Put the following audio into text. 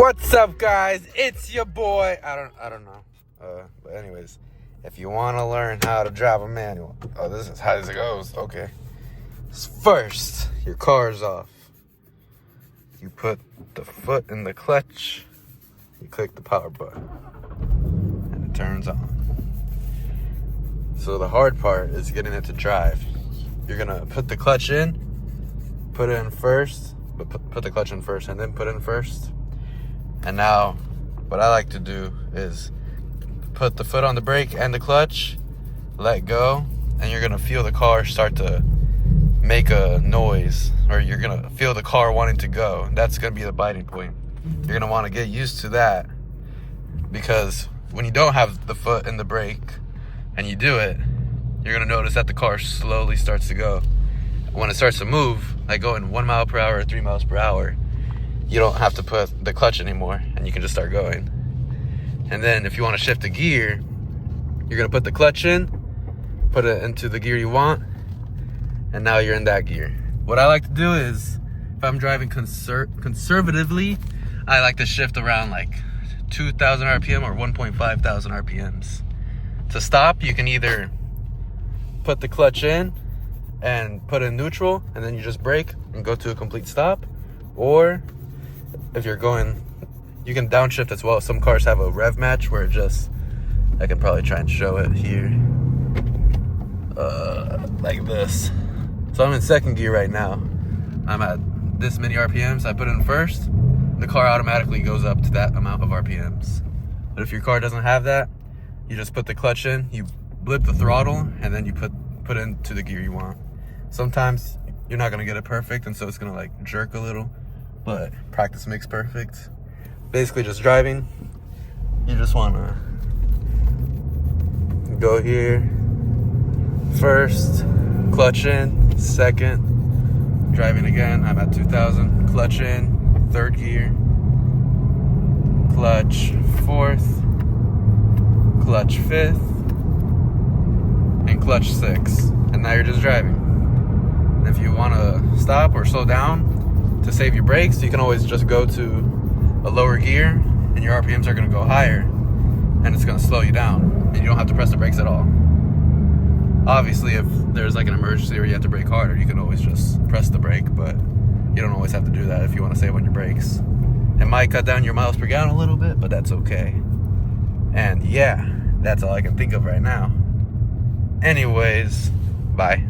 What's up, guys? It's your boy. I don't know. But anyways, if you want to learn how to drive a manual, this is how it goes. Okay. First, your car's off. You put the foot in the clutch. You click the power button, and it turns on. So the hard part is getting it to drive. You're gonna put the clutch in, put it in first, but put the clutch in first, and then put it in first. And now, what I like to do is put the foot on the brake and the clutch, let go, and you're gonna feel the car start to make a noise, or you're gonna feel the car wanting to go. That's gonna be the biting point. You're gonna wanna get used to that, because when you don't have the foot in the brake and you do it, you're gonna notice that the car slowly starts to go. When it starts to move, like going 1 mile per hour or 3 miles per hour, you don't have to put the clutch anymore, and you can just start going. And then if you want to shift the gear, you're gonna put the clutch in, put it into the gear you want, and now you're in that gear. What I like to do is, if I'm driving conservatively, I like to shift around like 2,000 RPM or 1.5 thousand RPMs. To stop, you can either put the clutch in and put it in neutral, and then you just brake and go to a complete stop. Or if you're going, you can downshift as well. Some cars have a rev match where it just, I can probably try and show it here, like this. So I'm in second gear right now. I'm at this many RPMs. I put it in first, the car automatically goes up to that amount of RPMs. But if your car doesn't have that, you just put the clutch in, you blip the throttle, and then you put it into the gear you want. Sometimes you're not gonna get it perfect, and so it's gonna like jerk a little, but practice makes perfect. Basically just driving, you just wanna go here, first, clutch in, second, driving again, I'm at 2,000, clutch in, third gear, clutch fourth, clutch fifth, and clutch sixth, and now you're just driving. And if you want to stop or slow down to save your brakes, you can always just go to a lower gear, and your RPMs are going to go higher, and it's going to slow you down, and you don't have to press the brakes at all. Obviously, if there's like an emergency or you have to brake harder, you can always just press the brake, but you don't always have to do that if you want to save on your brakes. It might cut down your miles per gallon a little bit, but that's okay. And yeah, that's all I can think of right now. Anyways, bye.